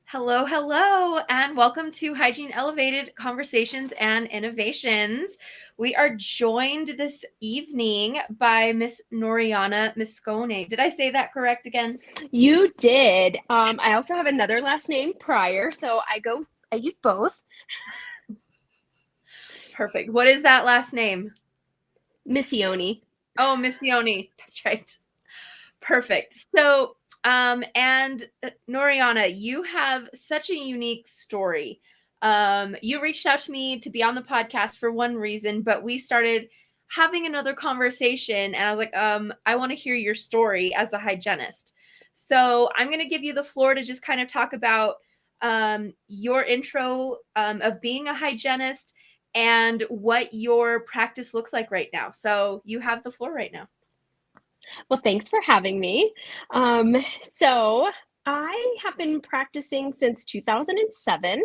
Hello, hello, and welcome to Hygiene Elevated Conversations and Innovations. We are joined this evening by Miss Noriana Miscione. Did I say that correct again? You did. I also have another last name prior, so I use both. Perfect. What is that last name? Missione. Oh, Miscione. That's right. Perfect. So, Noriana, you have such a unique story. You reached out to me to be on the podcast for one reason, but we started having another conversation, and I was like, I want to hear your story as a hygienist. So I'm going to give you the floor to just kind of talk about your intro of being a hygienist and what your practice looks like right now. So you have the floor right now. Well, thanks for having me. So I have been practicing since 2007.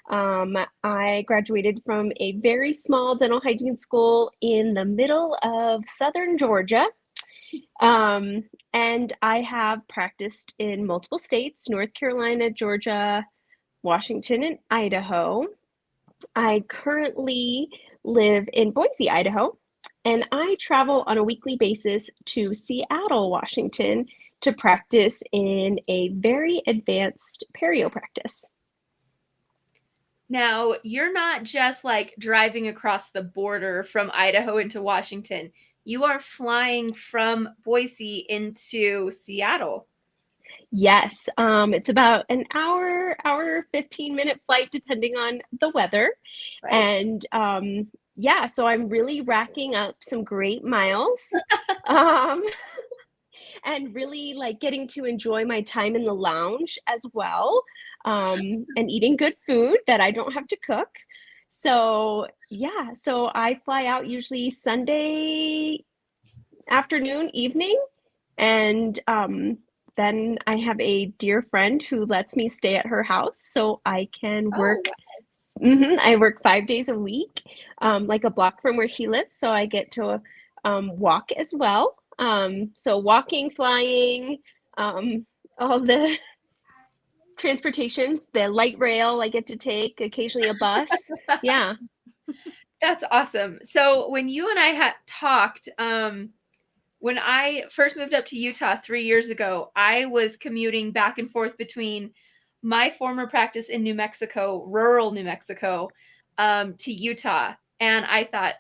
I graduated from a very small dental hygiene school in the middle of southern Georgia. Um, and I have practiced in multiple states, North Carolina, Georgia, Washington, and Idaho. I currently live in Boise, Idaho, and I travel on a weekly basis to Seattle, Washington to practice in a very advanced perio practice. Now, you're not just like driving across the border from Idaho into Washington. You are flying from Boise into Seattle. Yes, it's about an hour 15-minute flight depending on the weather. Right. And yeah, so I'm really racking up some great miles. Um, and really like getting to enjoy my time in the lounge as well, and eating good food that I don't have to cook. So, yeah, so I fly out usually Sunday afternoon, evening, and then I have a dear friend who lets me stay at her house so I can Oh, work. I work 5 days a week, like a block from where she lives, so I get to walk as well. So walking, flying, all the transportations, the light rail I get to take, occasionally a bus. Yeah. that's awesome. So, when you and I had talked, when I first moved up to Utah 3 years ago, I was commuting back and forth between my former practice in New Mexico, rural New Mexico, to Utah. And I thought,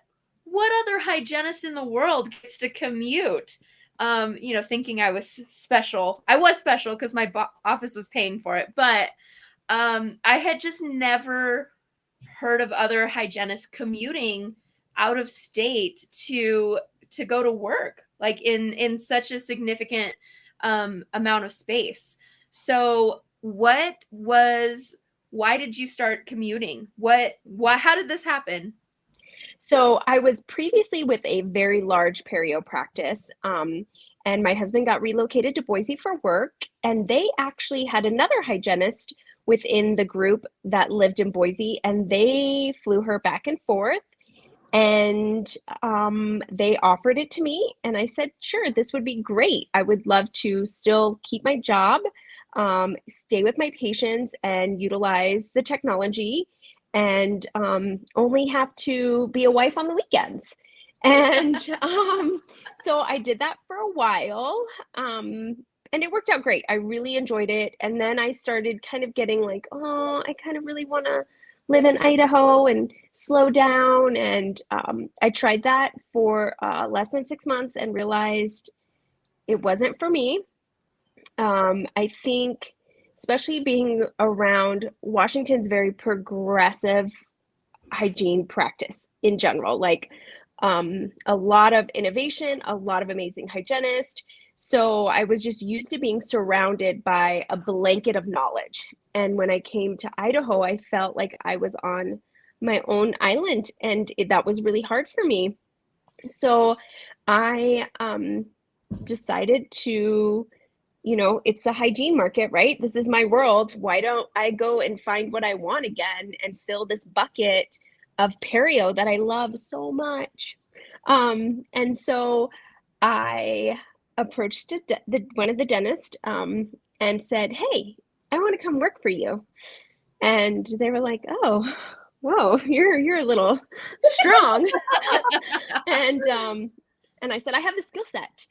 what other hygienist in the world gets to commute? Thinking I was special. I was special because my office was paying for it, but I had just never heard of other hygienists commuting out of state to go to work like in such a significant amount of space. So why did you start commuting? Why how did this happen? So I was previously with a very large perio practice, and my husband got relocated to Boise for work, and they actually had another hygienist within the group that lived in Boise, and they flew her back and forth. And they offered it to me, and I said, sure, this would be great. I would love to still keep my job, stay with my patients, and utilize the technology, and only have to be a wife on the weekends. And so I did that for a while, and it worked out great. I really enjoyed it. And then I started kind of getting like, oh, I kind of really want to live in Idaho and slow down. And I tried that for less than 6 months and realized it wasn't for me. I think, especially being around Washington's very progressive hygiene practice in general, like a lot of innovation, a lot of amazing hygienists. So I was just used to being surrounded by a blanket of knowledge. And when I came to Idaho, I felt like I was on my own island, and that was really hard for me. So I decided to, it's the hygiene market, right? This is my world. Why don't I go and find what I want again and fill this bucket of perio that I love so much? And so I approached one of the dentists, and said, "Hey, I want to come work for you. And they were like, oh, whoa, you're a little strong. And I said, I have the skill set.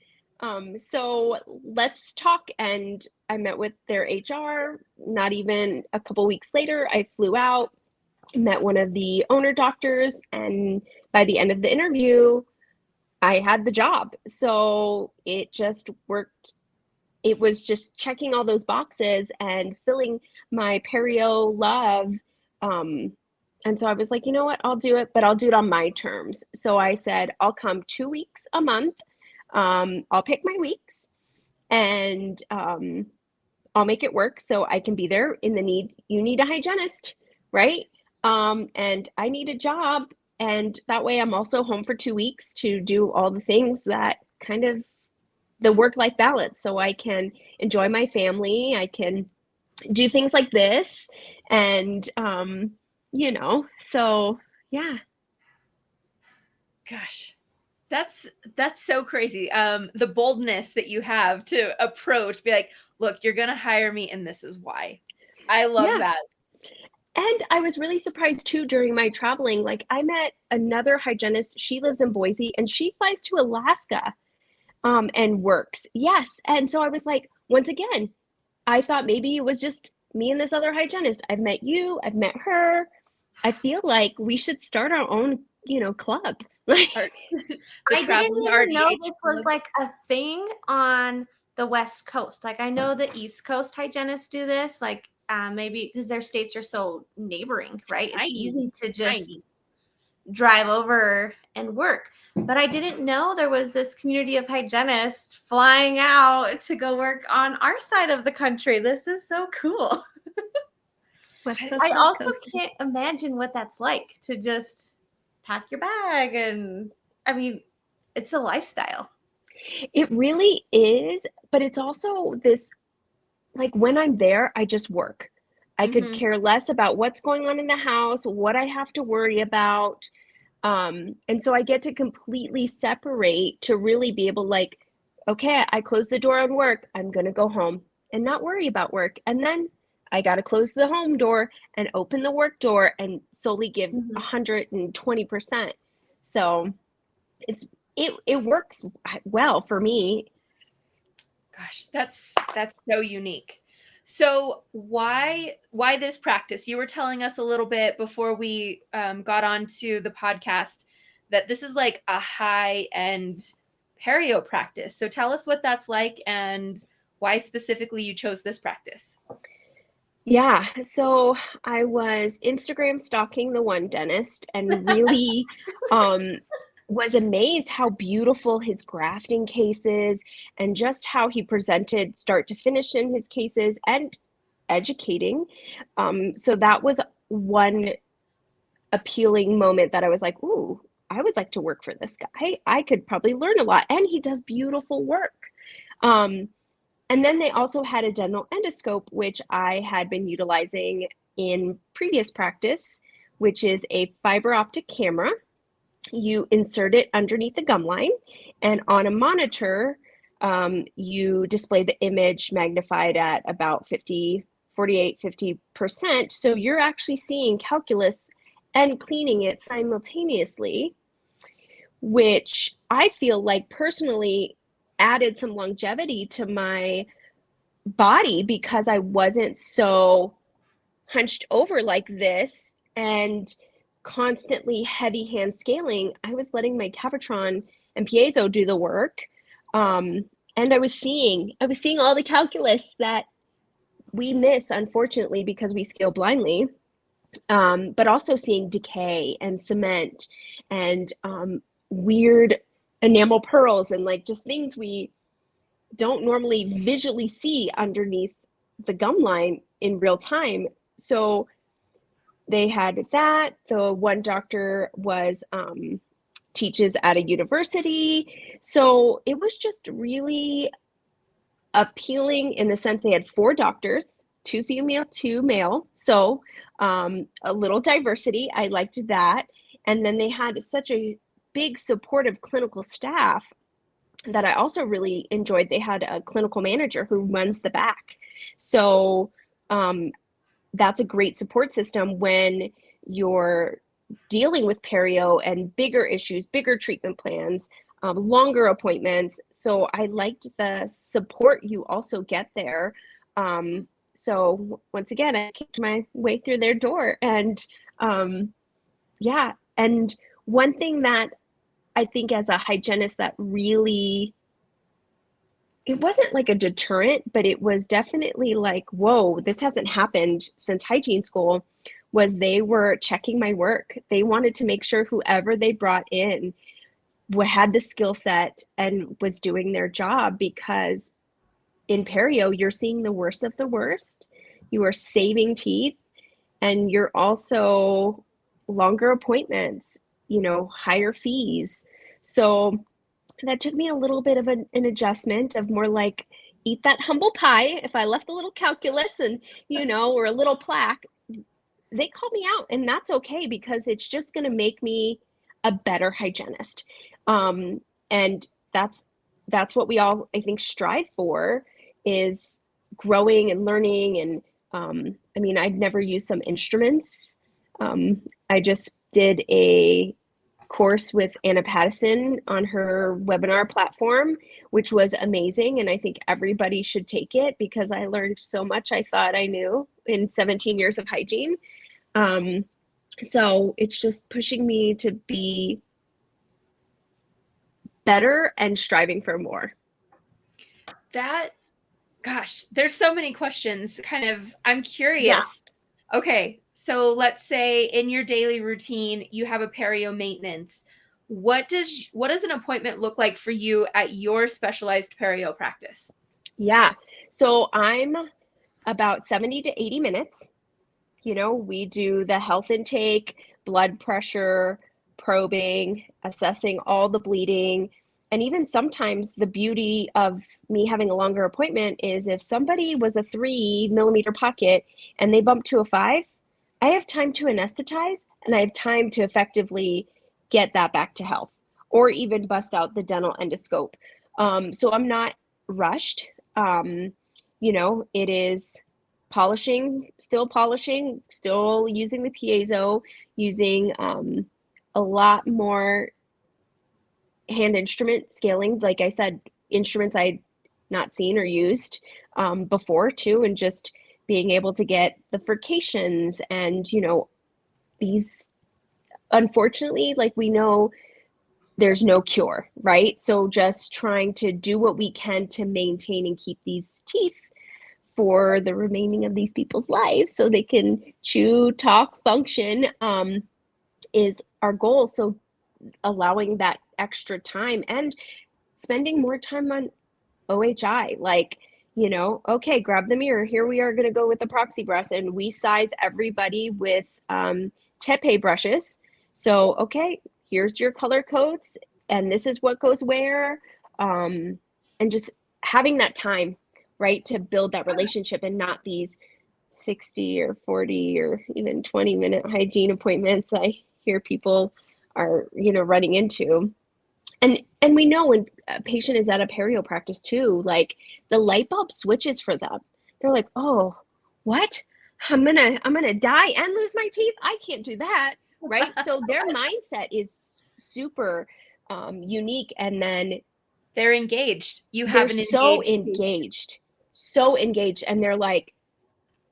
So let's talk. And I met with their HR. Not even a couple weeks later, I flew out, met one of the owner doctors, and by the end of the interview, I had the job. So it just worked. It was just checking all those boxes and filling my perio love. Um, and so I was like, you know what, I'll do it, but I'll do it on my terms. So I said, I'll come 2 weeks a month. I'll pick my weeks, and I'll make it work so I can be there in the need. You need a hygienist, right? And I need a job. And that way I'm also home for 2 weeks to do all the things that kind of the work-life balance, so I can enjoy my family. I can do things like this. And, so yeah. Gosh, that's so crazy. The boldness that you have to approach, be like, look, you're gonna hire me, and this is why. I love Yeah. that. And I was really surprised too during my traveling. Like, I met another hygienist. She lives in Boise and she flies to Alaska and works. Yes. And so I was like, once again, I thought maybe it was just me and this other hygienist. I've met you, I've met her. I feel like we should start our own, club. The I didn't traveling even know RDH this was club. like a thing on the West Coast. Like, I know the East Coast hygienists do this, like maybe because their states are so neighboring, right? It's Tiny, easy to just tiny. drive over and work. But I didn't know there was this community of hygienists flying out to go work on our side of the country. This is so cool. West Coast, I West also Coast. can't imagine what that's like to just pack your bag. And I mean, it's a lifestyle. It really is, but it's also this, like, when I'm there, I just work. I could Mhm. care less about what's going on in the house, what I have to worry about. And so I get to completely separate to really be able, like, okay, I close the door on work. I'm going to go home and not worry about work. And then I got to close the home door and open the work door and solely give Mhm. 120%. So it's, it works well for me. Gosh, that's so unique. So why this practice? You were telling us a little bit before we got onto the podcast that this is like a high end perio practice. So tell us what that's like and why specifically you chose this practice. Yeah, so I was Instagram stalking the one dentist and really um, was amazed how beautiful his grafting cases and just how he presented start to finish in his cases and educating. So that was one appealing moment that I was like, ooh, I would like to work for this guy. I could probably learn a lot, and he does beautiful work. Um, and then they also had a dental endoscope, which I had been utilizing in previous practice, which is a fiber optic camera. You insert it underneath the gum line, and on a monitor, you display the image magnified at about 50, 48, 50%. So you're actually seeing calculus and cleaning it simultaneously, which I feel like personally added some longevity to my body because I wasn't so hunched over like this and constantly heavy hand scaling. I was letting my Cavitron and piezo do the work. And I was seeing all the calculus that we miss, unfortunately, because we scale blindly. But also seeing decay and cement and weird enamel pearls and like just things we don't normally visually see underneath the gum line in real time. So they had that. The one doctor was teaches at a university. So it was just really appealing in the sense they had four doctors, two female, two male. So a little diversity. I liked that. And then they had such a big supportive clinical staff that I also really enjoyed. They had a clinical manager who runs the back. So that's a great support system when you're dealing with perio and bigger issues, bigger treatment plans, longer appointments. So I liked the support you also get there. So once again, I kicked my way through their door. And yeah, and one thing that I think as a hygienist that really, it wasn't like a deterrent, but it was definitely like, whoa, this hasn't happened since hygiene school, was they were checking my work. They wanted to make sure whoever they brought in had the skill set and was doing their job, because in perio, you're seeing the worst of the worst. You are saving teeth, and you're also longer appointments, higher fees. So that took me a little bit of an adjustment of more like, eat that humble pie. If I left a little calculus and, or a little plaque, they call me out, and that's okay, because it's just going to make me a better hygienist. And that's what we all, I think, strive for, is growing and learning. And I mean, I'd never used some instruments. I just did a course with Anna Pattison on her webinar platform, which was amazing. And I think everybody should take it, because I learned so much I thought I knew in 17 years of hygiene. So it's just pushing me to be better and striving for more. Gosh, there's so many questions. I'm curious. Yeah. Okay, so let's say in your daily routine, you have a perio maintenance. What does an appointment look like for you at your specialized perio practice? Yeah, so I'm about 70 to 80 minutes. We do the health intake, blood pressure, probing, assessing all the bleeding. And even sometimes the beauty of me having a longer appointment is if somebody was a 3 millimeter pocket and they bump to a 5, I have time to anesthetize, and I have time to effectively get that back to health, or even bust out the dental endoscope. So I'm not rushed. It is polishing, still using the piezo, using a lot more hand instrument scaling. Like I said, instruments I'd not seen or used before too, and just being able to get the furcations and, these, unfortunately, like, we know there's no cure, right? So just trying to do what we can to maintain and keep these teeth for the remaining of these people's lives so they can chew, talk, function, is our goal. So allowing that extra time and spending more time on OHI, like, okay, grab the mirror. Here we are going to go with the proxy brush, and we size everybody with tepe brushes. So, okay, here's your color codes, and this is what goes where. And just having that time, right, to build that relationship, and not these 60 or 40 or even 20-minute hygiene appointments I hear people are, running into. And we know when a patient is at a perio practice too, like, the light bulb switches for them. They're like, oh, what? I'm gonna die and lose my teeth? I can't do that, right? So their mindset is super unique, and then they're engaged. They're so engaged, and they're like,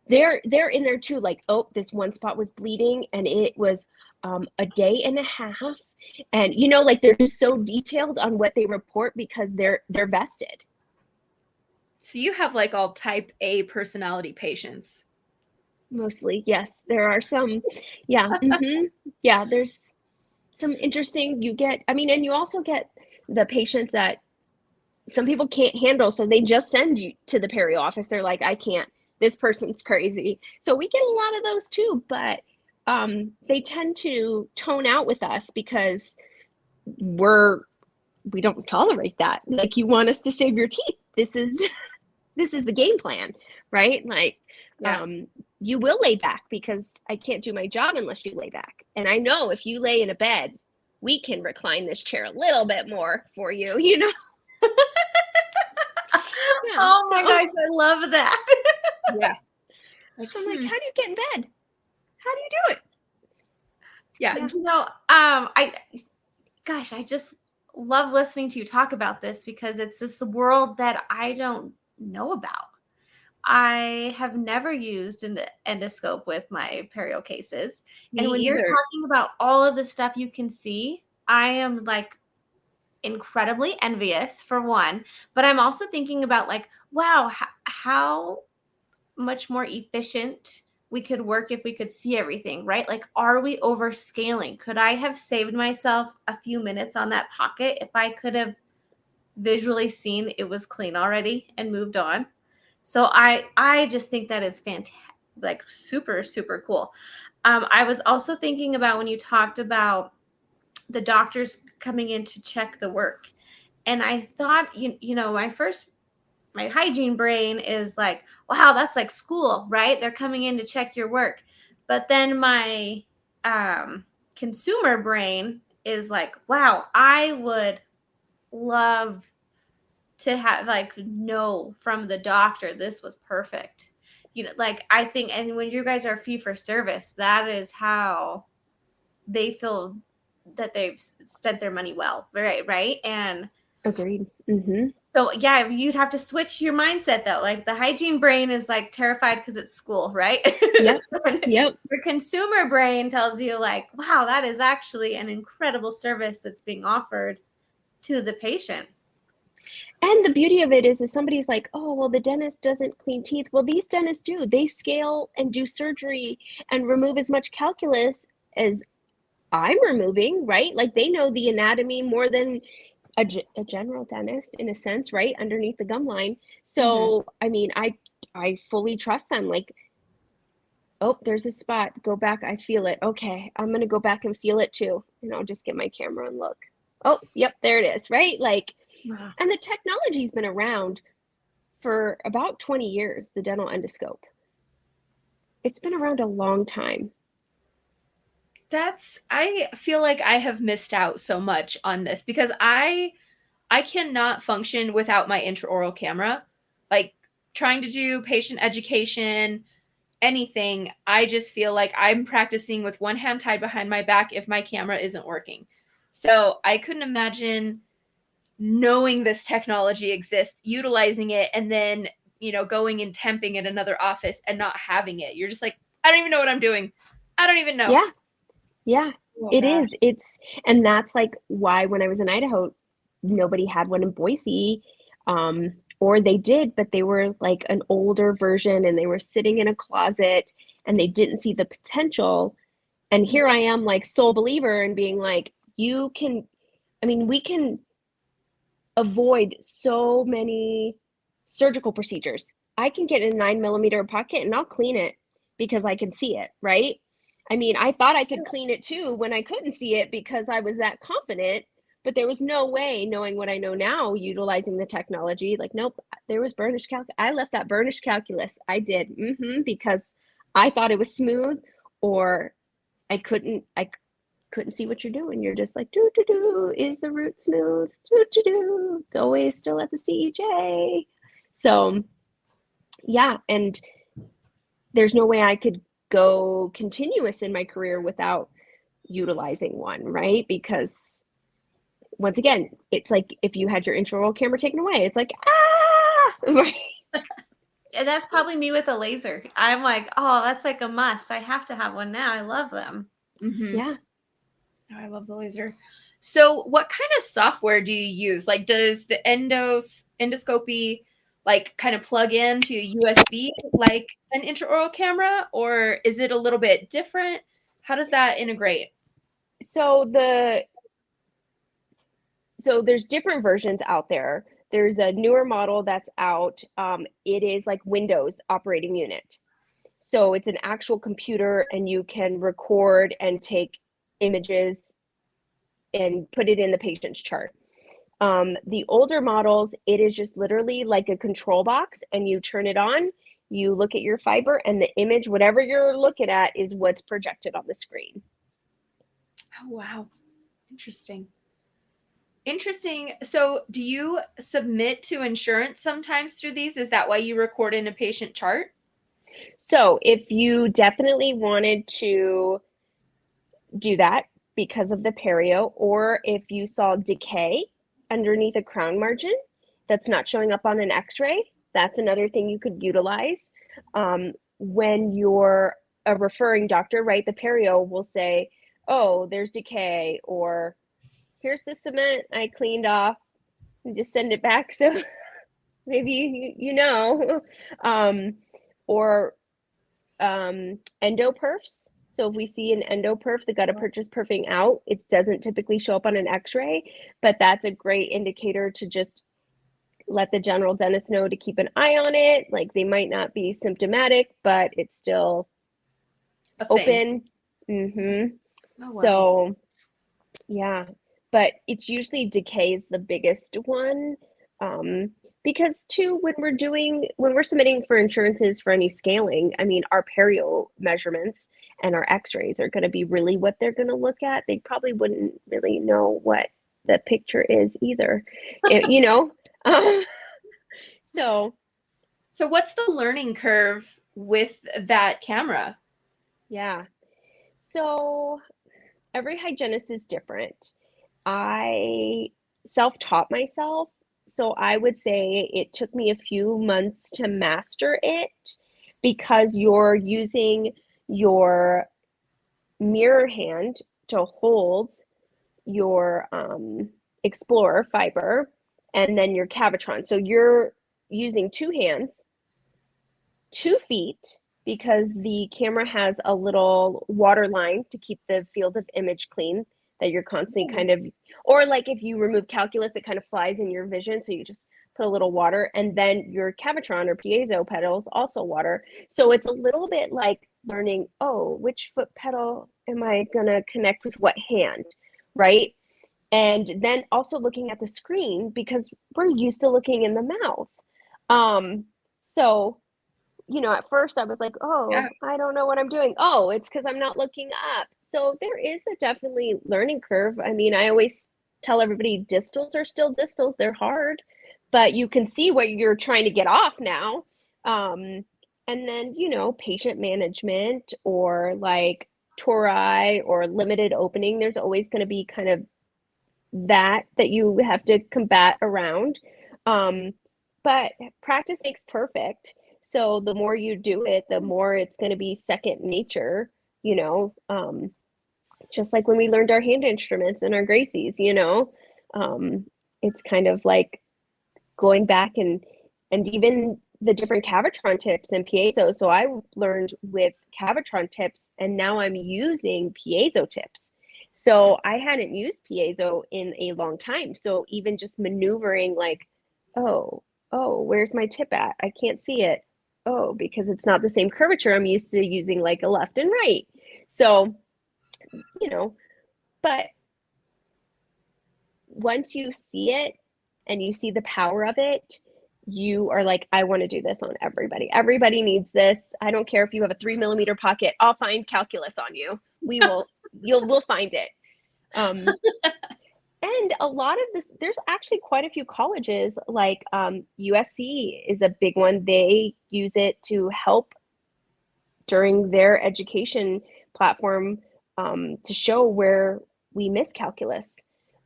they're in there too, like, oh, this one spot was bleeding and it was a day and a half, and like, they're just so detailed on what they report because they're vested. So you have like all type A personality patients. Mostly, yes. There are some, yeah. Yeah, there's some interesting, and you also get the patients that some people can't handle, so they just send you to the perio office. They're like, I can't, this person's crazy. So we get a lot of those too, but they tend to tone out with us because we don't tolerate that. Like, you want us to save your teeth. This is the game plan, right? Like, yeah. You will lay back because I can't do my job unless you lay back. And I know if you lay in a bed, we can recline this chair a little bit more for you, Yeah, oh my gosh, I love that. Yeah. Like, So I'm like, how do you get in bed? How do you do it? yeah. You know, I just love listening to you talk about this because it's this world that I don't know about. I have never used an endoscope with my perio cases. Me And when you're either. talking about all of the stuff you can see, I am like incredibly envious for one, but I'm also thinking about like, wow, how much more efficient we could work if we could see everything, right? Like, are we overscaling? Could I have saved myself a few minutes on that pocket if I could have visually seen it was clean already and moved on? So I just think that is fantastic, like super, super cool. I was also thinking about when you talked about the doctors coming in to check the work. And I thought, you know, my hygiene brain is like, wow, that's like school, right? They're coming in to check your work. But then my consumer brain is like, wow, I would love to have like know from the doctor this was perfect. You know, like I think, and when you guys are fee for service, that is how they feel that they've spent their money well, right? And Agreed. Mm-hmm. so yeah, you'd have to switch your mindset though. Like the hygiene brain is like terrified because it's school, right? Yep. Yep. Your consumer brain tells you like, wow, that is actually an incredible service that's being offered to the patient. And the beauty of it is somebody's like, oh, well, the dentist doesn't clean teeth. Well, these dentists do. They scale and do surgery and remove as much calculus as I'm removing, right? Like they know the anatomy more than a general dentist in a sense, right? Underneath the gum line. So, I mean, I fully trust them. Like, oh, there's a spot. Go back. I feel it. Okay, I'm gonna go back and feel it too. And I'll just get my camera and look. Oh, yep, there it is, right? Like, Wow. and the technology's been around for about 20 years, the dental endoscope. It's been around a long time. I feel like I have missed out so much on this because I cannot function without my intraoral camera. Like trying to do patient education, anything, I just feel like I'm practicing with one hand tied behind my back if my camera isn't working. So I couldn't imagine knowing this technology exists, utilizing it, and then, going and temping at another office and not having it. You're just like, I don't even know what I'm doing. I don't even know. Yeah, yeah, Oh it gosh. is. And that's like why when I was in Idaho, nobody had one in Boise. Or they did, but they were like an older version and they were sitting in a closet and they didn't see the potential. And here I am, like, sole believer and being like, we can avoid so many surgical procedures. I can get in a 9 millimeter pocket and I'll clean it because I can see it, right? I mean, I thought I could clean it too when I couldn't see it because I was that confident, but there was no way, knowing what I know now, utilizing the technology, like, nope, there was burnished calculus. I left that burnished calculus. I did, because I thought it was smooth, or I couldn't see what you're doing. You're just like, do do do. Is the root smooth? Do do do. It's always still at the CEJ. So yeah, and there's no way I could go continuous in my career without utilizing one, right? Because once again, it's like if you had your intraoral camera taken away, it's like, right? And that's probably me with a laser. I'm like, oh, that's like a must. I have to have one now. I love them. Mm-hmm. Yeah. Oh, I love the laser. So, what kind of software do you use? Like, does the endoscopy like kind of plug into USB like an intraoral camera, or is it a little bit different? How does that integrate? So there's different versions out there. There's a newer model that's out. It is like Windows operating unit. So it's an actual computer and you can record and take images and put it in the patient's chart. The older models, it is just literally like a control box and you turn it on, you look at your fiber, and the image, whatever you're looking at, is what's projected on the screen. Oh, wow. Interesting. Interesting. So, do you submit to insurance sometimes through these? Is that why you record in a patient chart? So if you definitely wanted to do that because of the perio, or if you saw decay underneath a crown margin that's not showing up on an x-ray, that's another thing you could utilize. When you're a referring doctor, right, the perio will say, oh, there's decay, or here's the cement I cleaned off, and just send it back. So maybe you know, or endoperfs. So if we see an endoperf, the gutta purchase perfing out, it doesn't typically show up on an x-ray, but that's a great indicator to just let the general dentist know to keep an eye on it. Like they might not be symptomatic, but it's still open. Mm-hmm. Oh, wow. So yeah, but it's usually decay is the biggest one. Because too, when we're submitting for insurances for any scaling, I mean, our perio measurements and our x-rays are going to be really what they're going to look at. They probably wouldn't really know what the picture is either, you know? So what's the learning curve with that camera? yeah. So every hygienist is different. I self-taught myself. So I would say it took me a few months to master it because you're using your mirror hand to hold your Explorer fiber and then your Cavitron. So you're using two hands, 2 feet, because the camera has a little water line to keep the field of image clean that you're constantly kind of, or like if you remove calculus, it kind of flies in your vision. So you just put a little water, and then your Cavitron or piezo pedals also water. So it's a little bit like learning, oh, which foot pedal am I gonna connect with what hand, right? And then also looking at the screen because we're used to looking in the mouth. So at first I was like, oh, Yeah. I don't know what I'm doing. Oh, it's because I'm not looking up. So there is a definitely learning curve. I mean, I always tell everybody distals are still distals. They're hard, but you can see what you're trying to get off now. And then, patient management or like tori or limited opening, there's always going to be kind of that you have to combat around. But practice makes perfect. So the more you do it, the more it's going to be second nature, just like when we learned our hand instruments and our Gracies, it's kind of like going back and even the different Cavitron tips and piezo. So I learned with Cavitron tips and now I'm using piezo tips. So I hadn't used piezo in a long time. So even just maneuvering like, oh, where's my tip at? I can't see it. Oh, because it's not the same curvature. I'm used to using like a left and right. So, but once you see it and you see the power of it, you are like, I want to do this on everybody. Everybody needs this. I don't care if you have a 3mm pocket. I'll find calculus on you. We'll find it. And a lot of this, there's actually quite a few colleges like USC is a big one. They use it to help during their education platform to show where we miss calculus.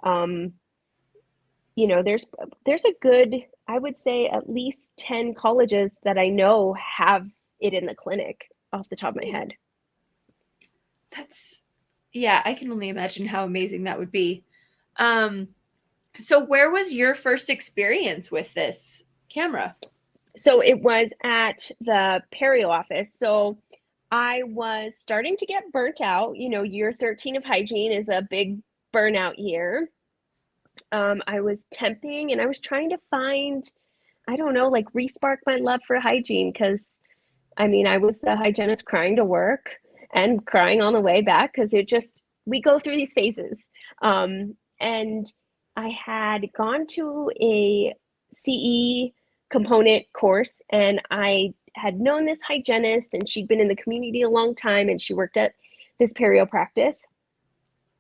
There's a good, I would say at least 10 colleges that I know have it in the clinic off the top of my head. I can only imagine how amazing that would be. So where was your first experience with this camera? So it was at the perio office. So I was starting to get burnt out. Year 13 of hygiene is a big burnout year. I was temping and I was trying to find, I don't know, like respark my love for hygiene because I was the hygienist crying to work and crying on the way back because we go through these phases. And I had gone to a CE component course and I had known this hygienist and she'd been in the community a long time and she worked at this perio practice.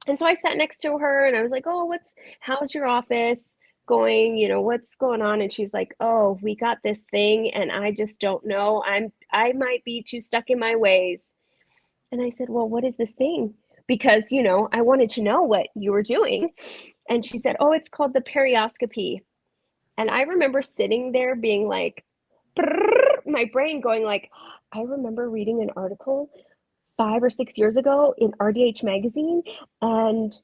And so I sat next to her and I was like, oh, how's your office going? You know, what's going on? And she's like, oh, we got this thing and I just don't know. I might be too stuck in my ways. And I said, well, what is this thing? Because, you know, I wanted to know what you were doing. And she said, oh, it's called the perioscopy. And I remember sitting there being like, my brain going like, I remember reading an article 5 or 6 years ago in RDH magazine, and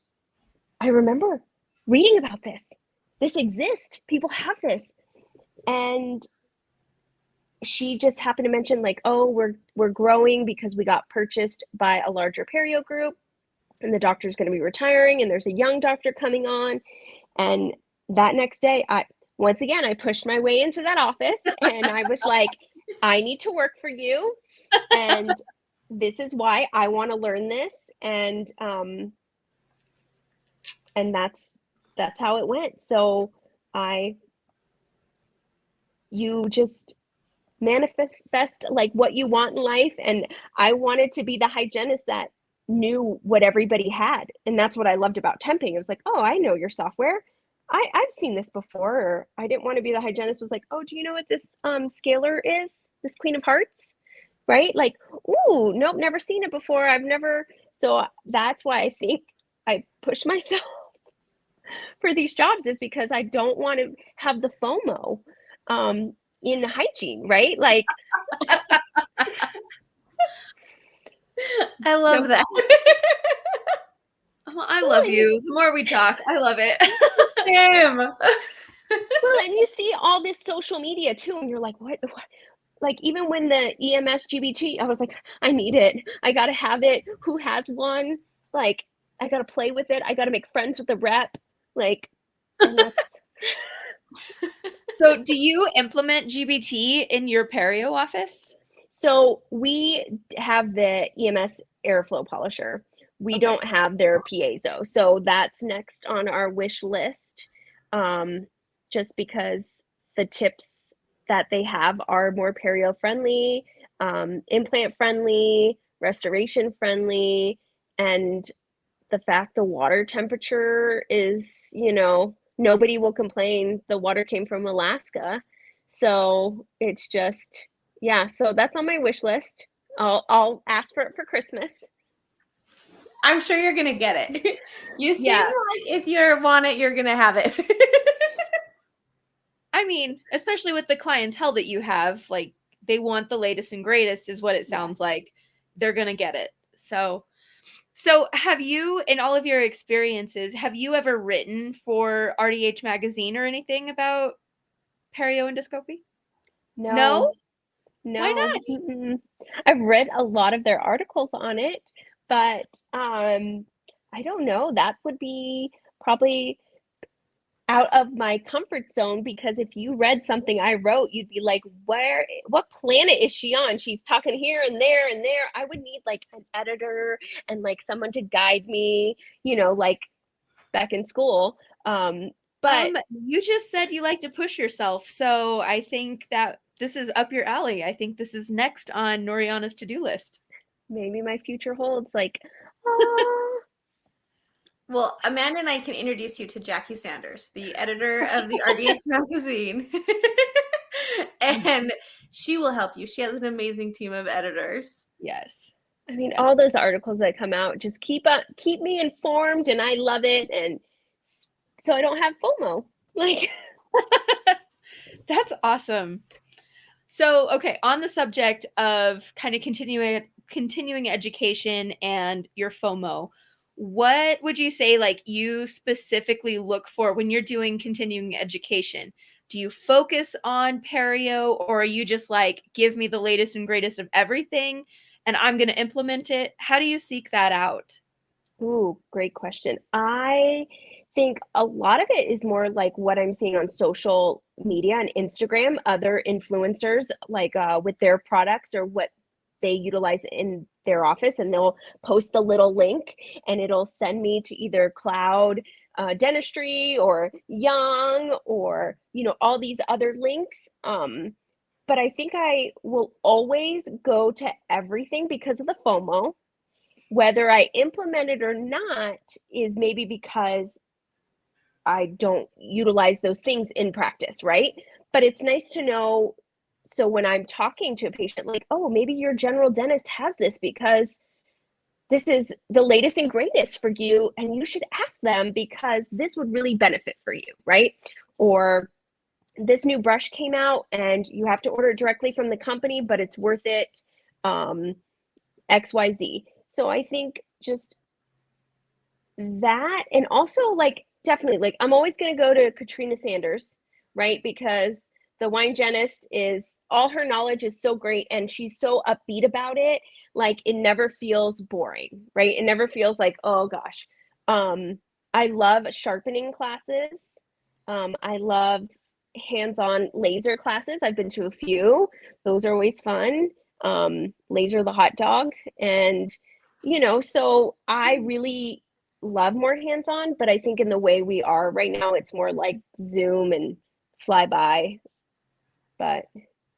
I remember reading about this. This exists. People have this. And she just happened to mention like, oh, we're growing because we got purchased by a larger perio group, and the doctor's going to be retiring, and there's a young doctor coming on. And that next day, I pushed my way into that office and I was like, I need to work for you. And this is why I want to learn this. And that's how it went. So you just manifest like what you want in life. And I wanted to be the hygienist that knew what everybody had. And that's what I loved about temping. It was like, oh, I know your software. I've seen this before. Or I didn't want to be the hygienist was like, oh, do you know what this scaler is? This Queen of Hearts, right? Like, ooh, nope, never seen it before. So that's why I think I push myself for these jobs, is because I don't want to have the FOMO in hygiene, right? Like, I love that. Oh, I love you. The more we talk, I love it. Same. Well, and you see all this social media too, and you're like, what? Like, even when the EMS GBT, I was like, I need it. I got to have it. Who has one? Like, I got to play with it. I got to make friends with the rep. Like, and that's... So do you implement GBT in your perio office? So we have the EMS airflow polisher. We don't have their piezo. So that's next on our wish list, just because the tips that they have are more perio friendly, implant friendly, restoration friendly, and the fact the water temperature is, you know, nobody will complain. The water came from Alaska. So it's just, yeah, so that's on my wish list. I'll ask for it for Christmas. I'm sure you're gonna get it. You seem Yeah. like if you want it, you're gonna have it. I mean, especially with the clientele that you have, like they want the latest and greatest is what it sounds like. They're going to get it. So have you, in all of your experiences, have you ever written for RDH magazine or anything about perio endoscopy? No. Why not? Mm-mm. I've read a lot of their articles on it, but I don't know. That would be probably out of my comfort zone, because if you read something I wrote, you'd be like, what planet is she on? She's talking here and there and there. I would need like an editor and like someone to guide me, you know, like back in school. But you just said you like to push yourself. So I think that this is up your alley. I think this is next on Noriana's to-do list. maybe my future holds like, Well, Amanda and I can introduce you to Jackie Sanders, the editor of the RDH magazine. And she will help you. She has an amazing team of editors. Yes. I mean, all those articles that come out just keep me informed, and I love it, and so I don't have FOMO. Like, that's awesome. So, okay, on the subject of kind of continuing education and your FOMO, what would you say like you specifically look for when you're doing continuing education? Do you focus on perio, or are you just like, give me the latest and greatest of everything and I'm going to implement it? How do you seek that out? ooh, great question. I think a lot of it is more like what I'm seeing on social media and Instagram, other influencers like with their products or what they utilize in their office, and they'll post the little link and it'll send me to either Cloud Dentistry or Young or, you know, all these other links. But I think I will always go to everything because of the FOMO. Whether I implement it or not is maybe because I don't utilize those things in practice, right? But it's nice to know. So when I'm talking to a patient, like, oh, maybe your general dentist has this because this is the latest and greatest for you, and you should ask them because this would really benefit for you, right? Or this new brush came out and you have to order it directly from the company, but it's worth it, XYZ. So I think just that, and also like definitely like I'm always going to go to Katrina Sanders, right? Because the wine hygienist is all her knowledge is so great and she's so upbeat about it. Like it never feels boring, right? It never feels like, oh gosh. I love sharpening classes. I love hands-on laser classes. I've been to a few. Those are always fun. Laser the hot dog. And, so I really love more hands-on, but I think in the way we are right now, it's more like Zoom and fly by. But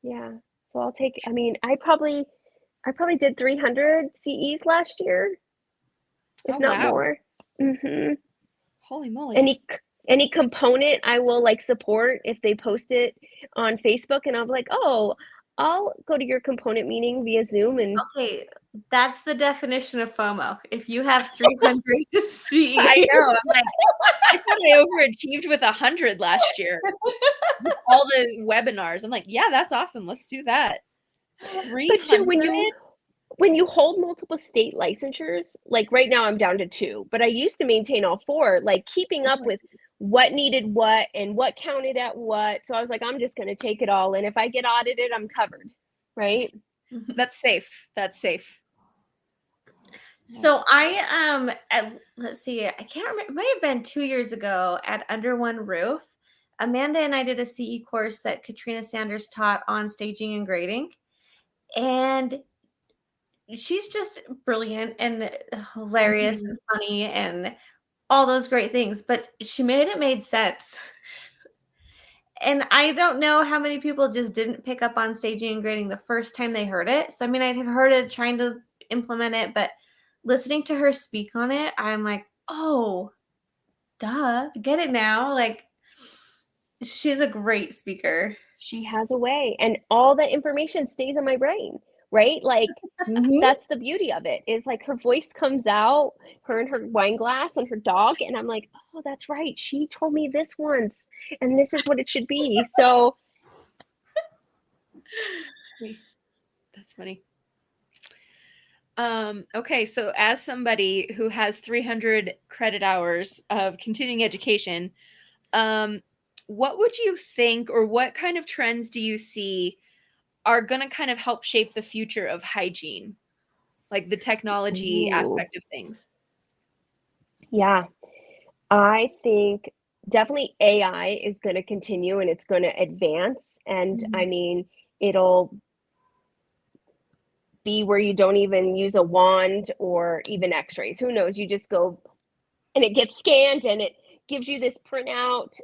yeah, so I probably did 300 CEs last year, if Oh, not wow. more. Hmm. Holy moly. Any component I will like support if they post it on Facebook, and I'm like, oh, I'll go to your component meeting via Zoom. And Okay, that's the definition of FOMO. If you have 300 CEs. I know. I'm like, I thought I overachieved with 100 last year. With all the webinars. I'm like, yeah, that's awesome. Let's do that. but too, 300? when you hold multiple state licensures, like right now I'm down to 2, but I used to maintain all 4, like keeping up with what needed what and what counted at what. So I was like, I'm just going to take it all. And if I get audited, I'm covered. Right. That's safe. That's safe. So let's see, I can't remember, it might have been 2 years ago at Under One Roof. Amanda and I did a CE course that Katrina Sanders taught on staging and grading. And she's just brilliant and hilarious and funny and all those great things, but she made sense. And I don't know how many people just didn't pick up on staging and grading the first time they heard it. So, I mean, I had heard it, trying to implement it, but listening to her speak on it, I'm like, oh, duh, get it now. Like, she's a great speaker. She has a way, and all that information stays in my brain, right? Like that's the beauty of it, is like her voice comes out, her and her wine glass and her dog, and I'm like, oh, that's right, she told me this once and this is what it should be. So that's funny. Okay, so as somebody who has 300 credit hours of continuing education, what would you think, or what kind of trends do you see are going to kind of help shape the future of hygiene, like the technology aspect of things? Yeah, I think definitely AI is going to continue and it's going to advance. And I mean, it'll be where you don't even use a wand or even x-rays. Who knows? You just go and it gets scanned and it gives you this printout.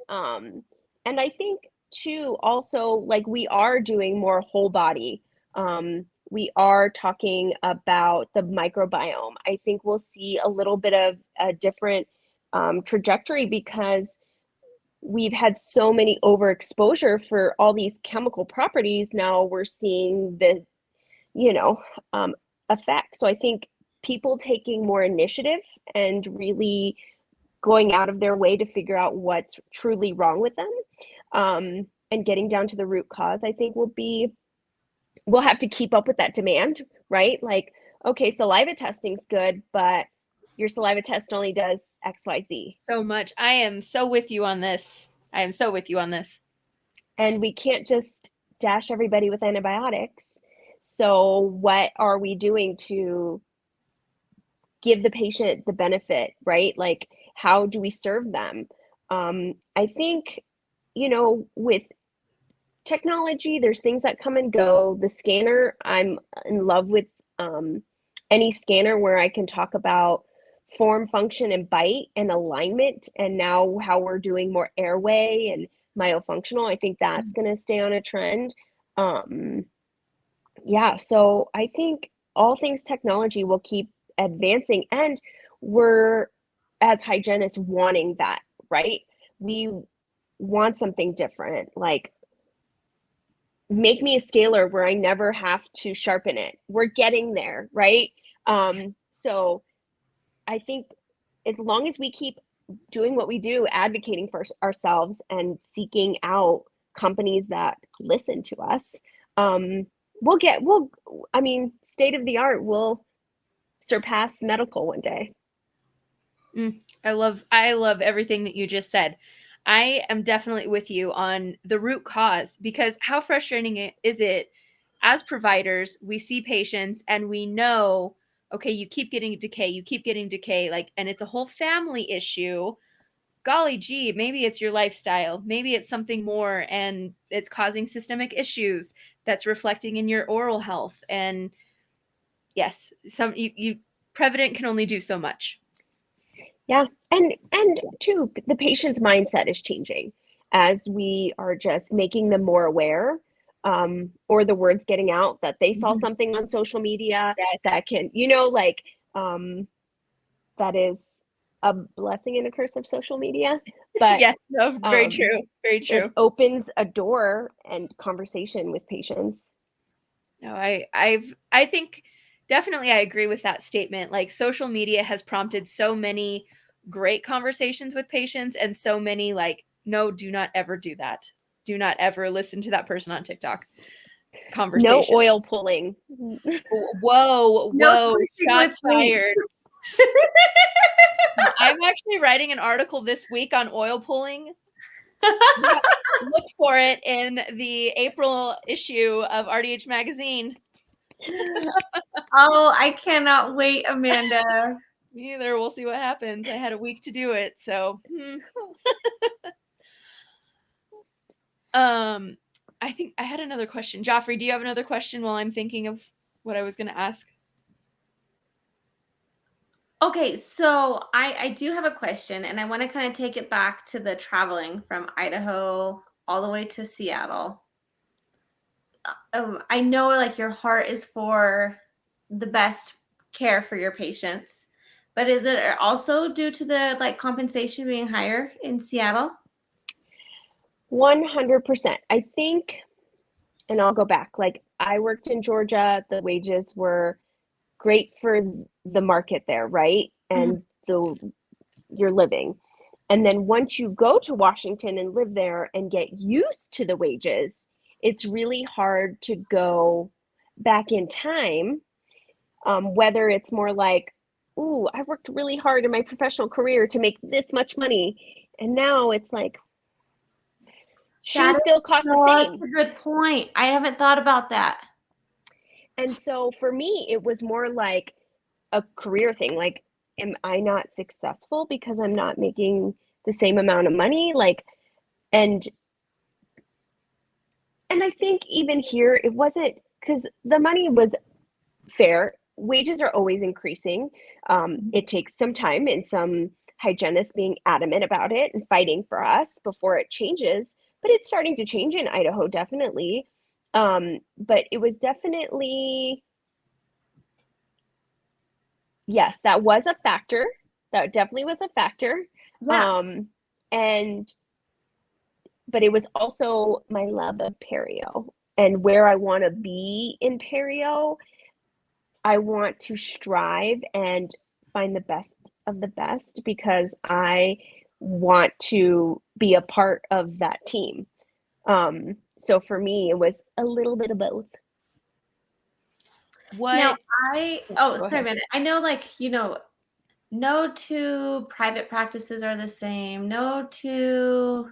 And I think too, also, like we are doing more whole body. We are talking about the microbiome. I think we'll see a little bit of a different trajectory because we've had so many overexposure for all these chemical properties. Now we're seeing the, effect. So I think people taking more initiative and really going out of their way to figure out what's truly wrong with them, and getting down to the root cause, I think we'll have to keep up with that demand, right? Like, okay, saliva testing's good, but your saliva test only does XYZ. So much. I am so with you on this. And we can't just dash everybody with antibiotics. So what are we doing to give the patient the benefit, right? Like, how do we serve them? I think, with technology, there's things that come and go. The scanner, I'm in love with any scanner where I can talk about form, function, and bite and alignment. And now how we're doing more airway and myofunctional. I think that's going to stay on a trend. Yeah, so I think all things technology will keep advancing, and we're, as hygienists, wanting that, right? we want something different. Like, make me a scaler where I never have to sharpen it. We're getting there, right? So I think as long as we keep doing what we do, advocating for ourselves and seeking out companies that listen to us, I mean, state of the art will surpass medical one day. I love everything that you just said. I am definitely with you on the root cause, because how frustrating is it as providers, we see patients and we know, okay, you keep getting decay, like, and it's a whole family issue. Golly gee, maybe it's your lifestyle, maybe it's something more, and it's causing systemic issues that's reflecting in your oral health. And yes, you Prevident can only do so much. Yeah. And too, the patient's mindset is changing as we are just making them more aware, or the words getting out that they saw something on social media Yes. that can, like, that is a blessing and a curse of social media. But Yes, no, very true. Very it true. opens a door and conversation with patients. No, I think definitely I agree with that statement. Like, social media has prompted so many great conversations with patients, and so many like, no, do not ever do that. Do not ever listen to that person on TikTok. No Conversation. oil pulling. Whoa, No whoa, switching shots with bleach. fired. I'm actually writing an article this week on oil pulling. Yeah, look for it in the April issue of RDH magazine. Oh, I cannot wait, Amanda. Me either. We'll see what happens. I had a week to do it, so I think I had another question. Joffrey, do you have another question while I'm thinking of what I was going to ask? Okay, so I do have a question, and I want to kind of take it back to the traveling from Idaho all the way to Seattle. I know like your heart is for the best care for your patients, but is it also due to the like compensation being higher in Seattle? 100%. I think, and I'll go back, like, I worked in Georgia, the wages were great for the market there, right? And you're living. And then once you go to Washington and live there and get used to the wages, it's really hard to go back in time. Whether it's more like, ooh, I worked really hard in my professional career to make this much money. And now it's like, shoes still cost the That's same. a good point. I haven't thought about that. And so for me, it was more like a career thing. Like, am I not successful because I'm not making the same amount of money? Like, and I think even here, it wasn't, because the money was fair. Wages are always increasing. It takes some time, and some hygienists being adamant about it and fighting for us before it changes. But it's starting to change in Idaho, definitely. But it was definitely, yes, that was a factor. That definitely was a factor. Yeah. And but it was also my love of perio and where I want to be in perio. I want to strive and find the best of the best because I want to be a part of that team. So for me, it was a little bit of both. Now Go sorry, ahead. Amanda. I know like, no two private practices are the same. No two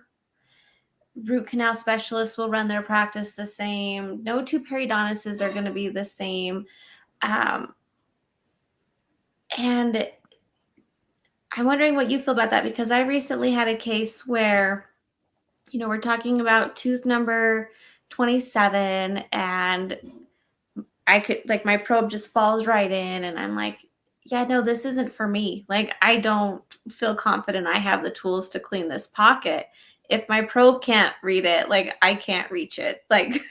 root canal specialists will run their practice the same. No two periodontists are going to be the same. And I'm wondering what you feel about that, because I recently had a case where, we're talking about tooth number 27, and I could, like, my probe just falls right in, and I'm like, yeah, no, this isn't for me. Like, I don't feel confident I have the tools to clean this pocket. If my probe can't read it, like, I can't reach it, like,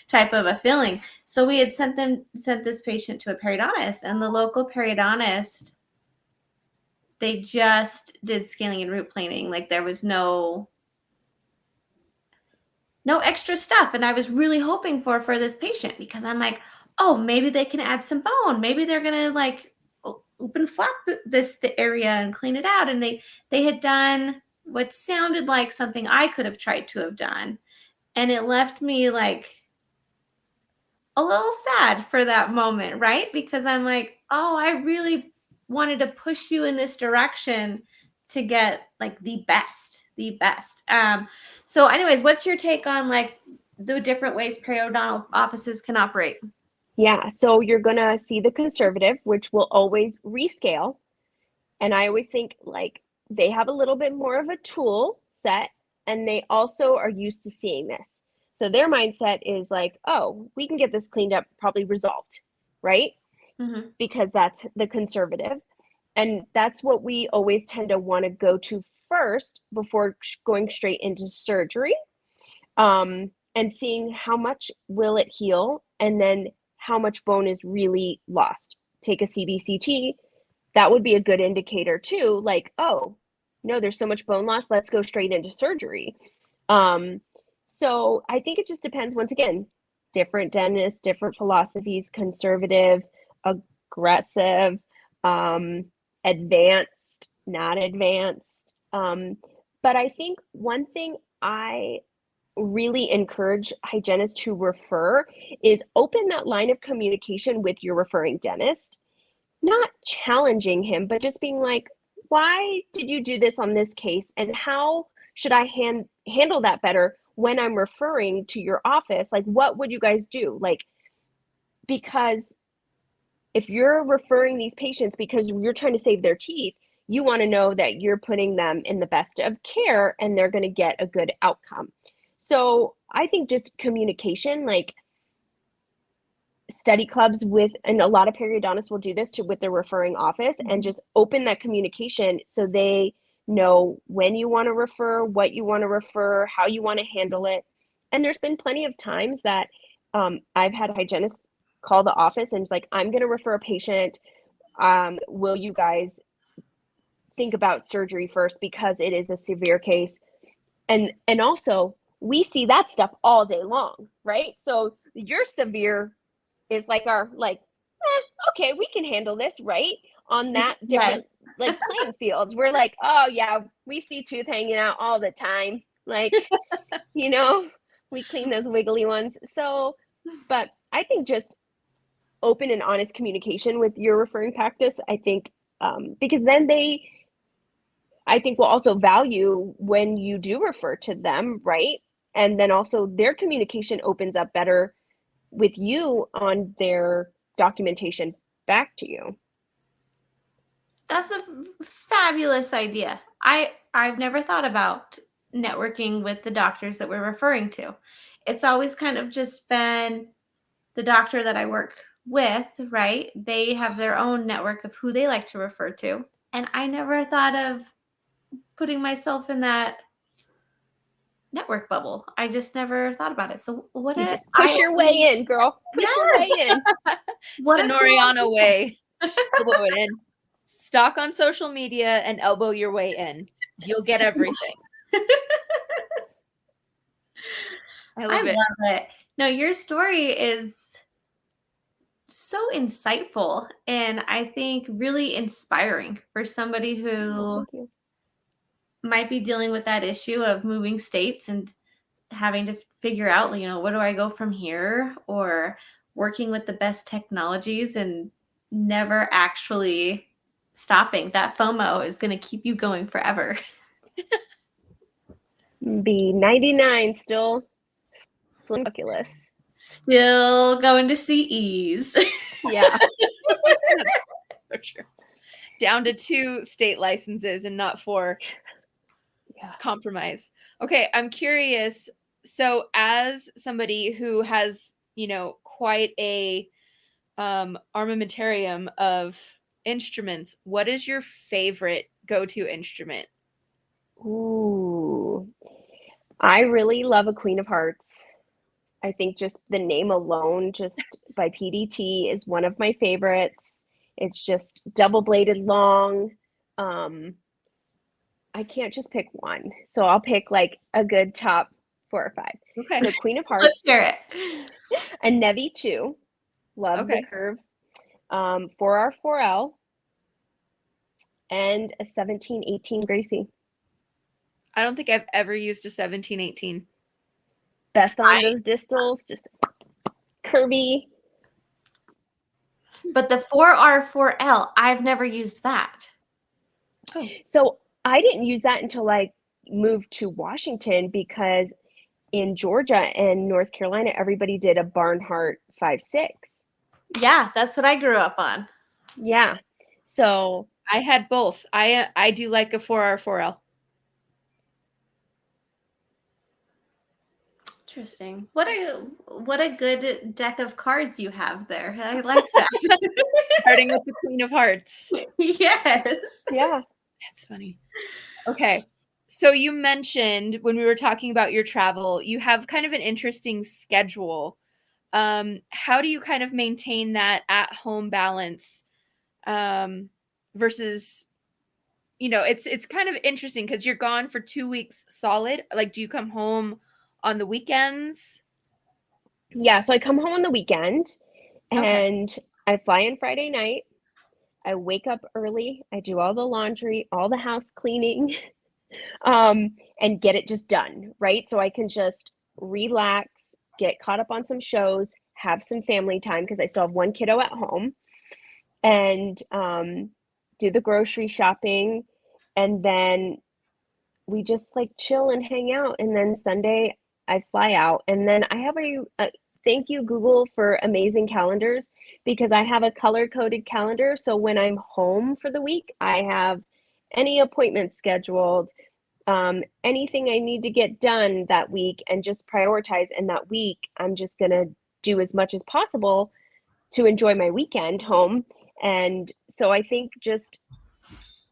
type of a feeling. So we had sent this patient to a periodontist, and the local periodontist they just did scaling and root planing. Like there was no extra stuff. And I was really hoping for this patient, because I'm like, oh, maybe they can add some bone. Maybe they're going to like open flap the area and clean it out. And they had done what sounded like something I could have tried to have done. And it left me like a little sad for that moment, right? Because I'm like, oh, I really wanted to push you in this direction to get like the best, the best. So anyways, what's your take on like the different ways periodontal offices can operate? Yeah, so you're gonna see the conservative, which will always rescale. And I always think like they have a little bit more of a tool set, and they also are used to seeing this. So their mindset is like, oh, we can get this cleaned up, probably resolved, right? Mm-hmm. Because that's the conservative. And that's what we always tend to want to go to first before going straight into surgery, and seeing how much will it heal, and then how much bone is really lost. Take a CBCT. That would be a good indicator too. Like, oh, no, there's so much bone loss. Let's go straight into surgery. So I think it just depends. Once again, different dentists, different philosophies, conservative, aggressive, advanced, not advanced. But I think one thing I really encourage hygienists to refer is open that line of communication with your referring dentist, not challenging him, but just being like, why did you do this on this case? And how should I handle that better when I'm referring to your office? Like, what would you guys do? Like, because if you're referring these patients because you're trying to save their teeth, you want to know that you're putting them in the best of care and they're going to get a good outcome. So I think just communication, like study clubs with, and a lot of periodontists will do this with their referring office, and just open that communication so they know when you want to refer, what you want to refer, how you want to handle it. And there's been plenty of times that I've had hygienists call the office and it's like, I'm going to refer a patient. Will you guys think about surgery first because it is a severe case? And also we see that stuff all day long, right? So your severe is like our okay, we can handle this, right? On that different like playing fields. We're like, oh yeah, we see tooth hanging out all the time. Like, we clean those wiggly ones. So, but I think just open and honest communication with your referring practice, I think, because then I think will also value when you do refer to them, right? And then also their communication opens up better with you on their documentation back to you. That's a fabulous idea. I've never thought about networking with the doctors that we're referring to. It's always kind of just been the doctor that I work with, right? They have their own network of who they like to refer to. And I never thought of putting myself in that network bubble. I just never thought about it. So what You just push your way in, girl. Push your way in. It's the Noriana way. Elbow it in. Stalk on social media and elbow your way in. You'll get everything. I love it. No, your story is so insightful and I think really inspiring for somebody who might be dealing with that issue of moving states and having to figure out, where do I go from here, or working with the best technologies and never actually stopping. That FOMO is going to keep you going forever. Be 99 still ridiculous. Still going to CEs. Yeah. For sure. Down to 2 state licenses and not 4. Yeah. It's compromise. Okay, I'm curious. So as somebody who has, quite a armamentarium of instruments, what is your favorite go-to instrument? Ooh, I really love a Queen of Hearts. I think just the name alone, just by PDT, is one of my favorites. It's just double-bladed long. I can't just pick one. So I'll pick like a good top 4 or 5. Okay. So Queen of Hearts. Let's hear it. A Nevi 2. Love the Okay. curve. 4R4L. And a 1718 Gracie. I don't think I've ever used a 1718. Best on those distals, just curvy. But the 4R4L, I've never used that. Oh. So I didn't use that until I moved to Washington, because in Georgia and North Carolina, everybody did a Barnhart 5.6. Yeah, that's what I grew up on. Yeah. So I had both. I do like a 4R4L. Interesting. What a good deck of cards you have there. I like that. Starting with the Queen of Hearts. Yes. yeah. That's funny. Okay. So you mentioned when we were talking about your travel, you have kind of an interesting schedule. How do you kind of maintain that at-home balance versus, it's kind of interesting because you're gone for 2 weeks solid. Like, do you come home on the weekends? Yeah. So I come home on the weekend Okay. and I fly in Friday night. I wake up early. I do all the laundry, all the house cleaning, and get it just done, right? So I can just relax, get caught up on some shows, have some family time because I still have one kiddo at home, and do the grocery shopping, and then we just like chill and hang out. And then Sunday I fly out, and then I have a thank you Google for amazing calendars, because I have a color coded calendar. So when I'm home for the week, I have any appointments scheduled, anything I need to get done that week, and just prioritize. And that week, I'm just going to do as much as possible to enjoy my weekend home. And so I think just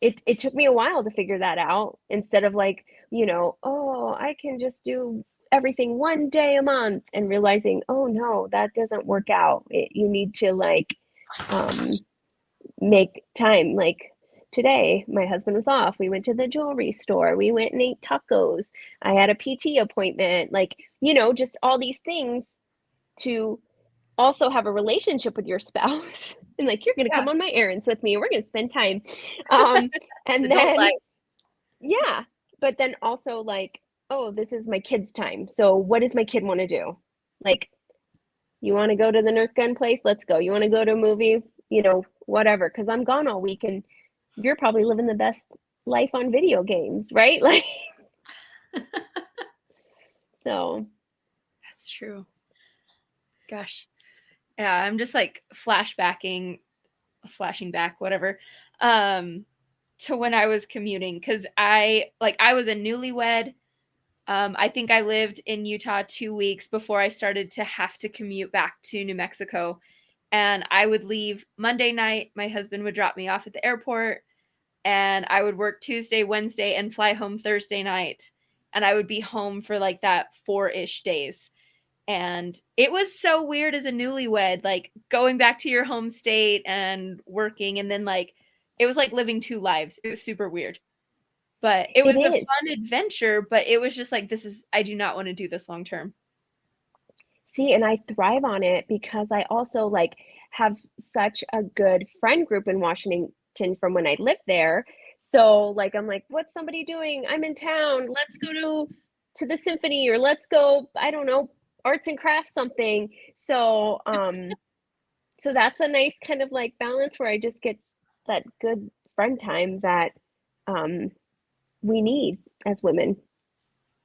it took me a while to figure that out, instead of like, oh, I can just do everything one day a month, and realizing, oh no, that doesn't work out. You need to like make time. Like today, my husband was off. We went to the jewelry store. We went and ate tacos. I had a PT appointment. Like, just all these things to also have a relationship with your spouse. And like, you're going to Yeah. come on my errands with me. And we're going to spend time. And Adult then, life. yeah. But then also like, oh, this is my kid's time. So what does my kid want to do? Like, you want to go to the Nerf gun place? Let's go. You want to go to a movie? Whatever. Because I'm gone all week, and you're probably living the best life on video games, right? Like, so. That's true. Gosh. Yeah, I'm just like flashing back, whatever, to when I was commuting, because I was a newlywed. I think I lived in Utah 2 weeks before I started to have to commute back to New Mexico. And I would leave Monday night. My husband would drop me off at the airport, and I would work Tuesday, Wednesday, and fly home Thursday night. And I would be home for like that 4-ish days. And it was so weird as a newlywed, like going back to your home state and working. And then like, it was like living 2 lives. It was super weird. But it It was a is. fun adventure, but it was just like, I do not want to do this long term. See, and I thrive on it because I also like have such a good friend group in Washington from when I lived there. So like, I'm like, what's somebody doing? I'm in town. Let's go to the symphony, or let's go, I don't know, arts and crafts something. So so that's a nice kind of like balance where I just get that good friend time that we need as women.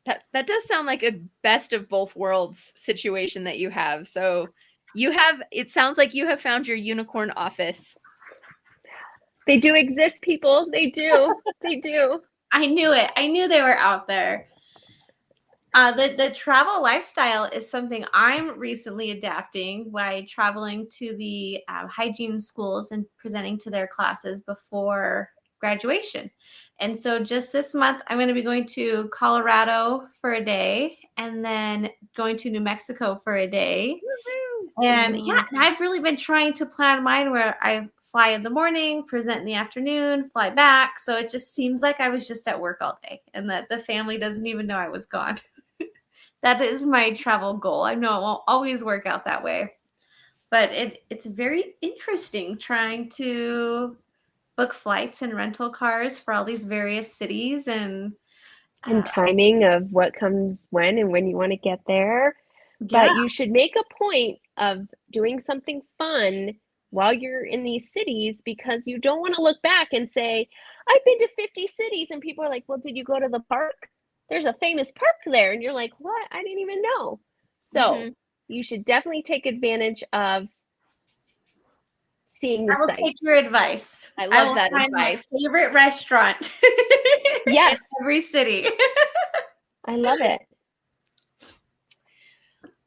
That does sound like a best of both worlds situation that you have. So it sounds like you have found your unicorn office. They do exist, people. They do. They do. I knew it. I knew they were out there. The travel lifestyle is something I'm recently adapting by traveling to the hygiene schools and presenting to their classes before graduation. And so just this month, I'm going to be going to Colorado for a day, and then going to New Mexico for a day. Woo-hoo! And yeah, and I've really been trying to plan mine where I fly in the morning, present in the afternoon, fly back. So it just seems like I was just at work all day and that the family doesn't even know I was gone. That is my travel goal. I know it won't always work out that way, but it's very interesting trying to book flights and rental cars for all these various cities and timing of what comes when and when you want to get there. yeah. But you should make a point of doing something fun while you're in these cities, because you don't want to look back and say, I've been to 50 cities, and people are like, well, did you go to the park? There's a famous park there. And you're like, what? I didn't even know. So you should definitely take advantage of seeing the I will sights. take your advice. I love that find advice. my favorite restaurant. Yes. In every city. I love it.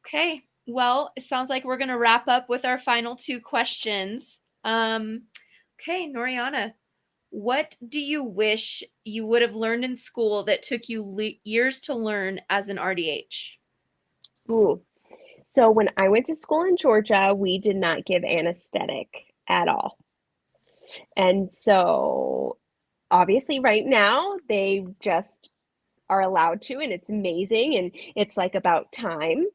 Okay. Well, it sounds like we're going to wrap up with our final two questions. Okay, Noriana, what do you wish you would have learned in school that took you years to learn as an RDH? Ooh. So when I went to school in Georgia, we did not give anesthetic at all. And so obviously right now they just are allowed to, and it's amazing, and it's like about time.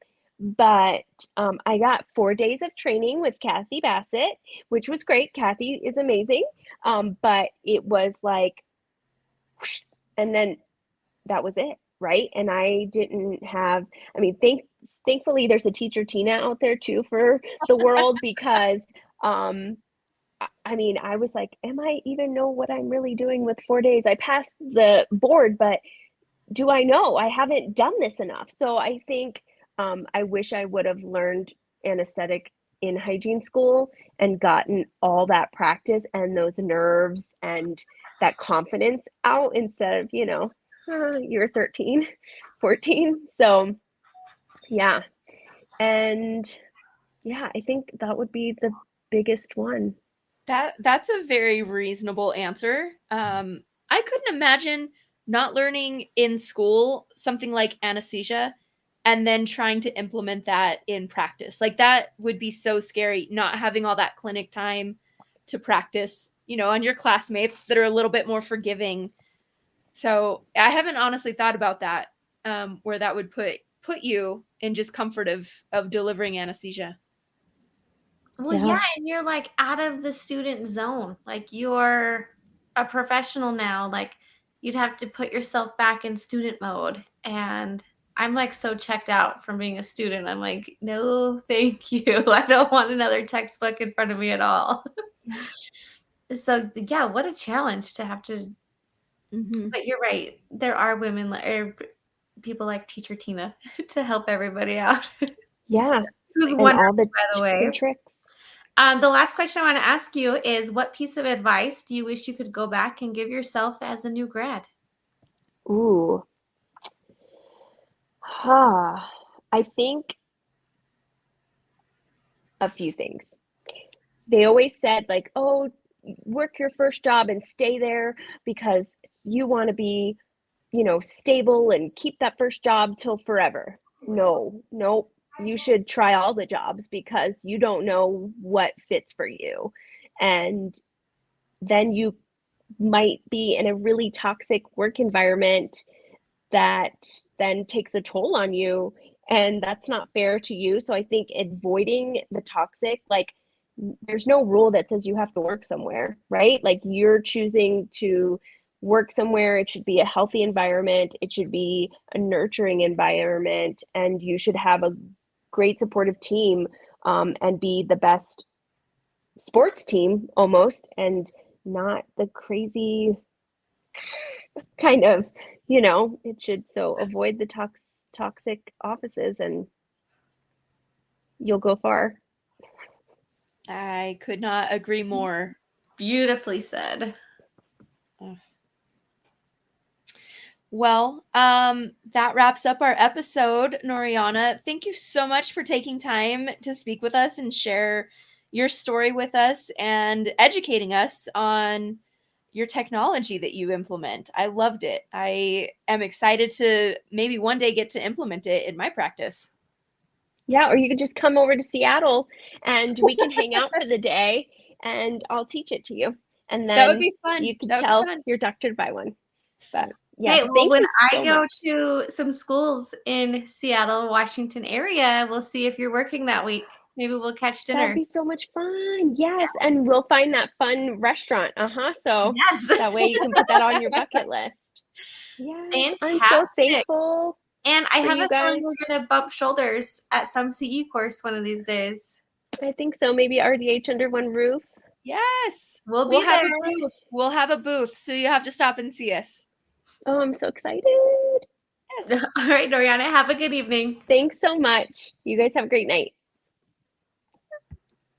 But I got 4 days of training with Kathy Bassett, which was great. Kathy is amazing. But it was like, whoosh, and then that was it, right? And I didn't have, I mean, thankfully there's a teacher Tina out there too for the world, because I mean, I was like, am I even know what I'm really doing with 4 days? I passed the board, but do I know? I haven't done this enough. So I think I wish I would have learned anesthetic in hygiene school and gotten all that practice and those nerves and that confidence out instead of, you're 13, 14. So yeah. And yeah, I think that would be the biggest one. That's a very reasonable answer. I couldn't imagine not learning in school something like anesthesia and then trying to implement that in practice. Like that would be so scary, not having all that clinic time to practice, on your classmates that are a little bit more forgiving. So I haven't honestly thought about that, where that would put you in just comfort of delivering anesthesia. Well, yeah, and you're like out of the student zone. Like you're a professional now. Like you'd have to put yourself back in student mode. And I'm like so checked out from being a student. I'm like, no, thank you. I don't want another textbook in front of me at all. So yeah, what a challenge to have to. But you're right. There are women or people like Teacher Tina to help everybody out. Yeah. Who's and wonderful, all the by the way. and tricks. The last question I want to ask you is, what piece of advice do you wish you could go back and give yourself as a new grad? Ooh. I think a few things. They always said like, oh, work your first job and stay there because you want to be, stable and keep that first job till forever. No, you should try all the jobs because you don't know what fits for you. And then you might be in a really toxic work environment that then takes a toll on you, and that's not fair to you. So I think avoiding the toxic, like there's no rule that says you have to work somewhere, right? Like you're choosing to work somewhere. It should be a healthy environment. It should be a nurturing environment, and you should have a great supportive team, and be the best sports team almost, and not the crazy kind of, it should. So avoid the toxic offices and you'll go far. I could not agree more. Beautifully said. Well, that wraps up our episode, Noriana. Thank you so much for taking time to speak with us and share your story with us and educating us on your technology that you implement. I loved it. I am excited to maybe one day get to implement it in my practice. Yeah, or you could just come over to Seattle and we can hang out for the day and I'll teach it to you. And That would then be fun. you can That would be tell fun. your doctor to buy one. But yeah, Hey, well, thank when you I so go much. to some schools in Seattle, Washington area, we'll see if you're working that week. Maybe we'll catch That'd dinner. be so much fun. Yes, and we'll find that fun restaurant. So Yes. that way you can put that on your bucket list. Yes, I'm so Fantastic. thankful And I for have you a feeling guys. we're gonna bump shoulders at some CE course one of these days. I think so. Maybe RDH under one roof. Yes. We'll We'll be have there. a booth. We'll have a booth. So you have to stop and see us. Oh, I'm so excited. Yes. All right, Noriana, have a good evening. Thanks so much. You guys have a great night.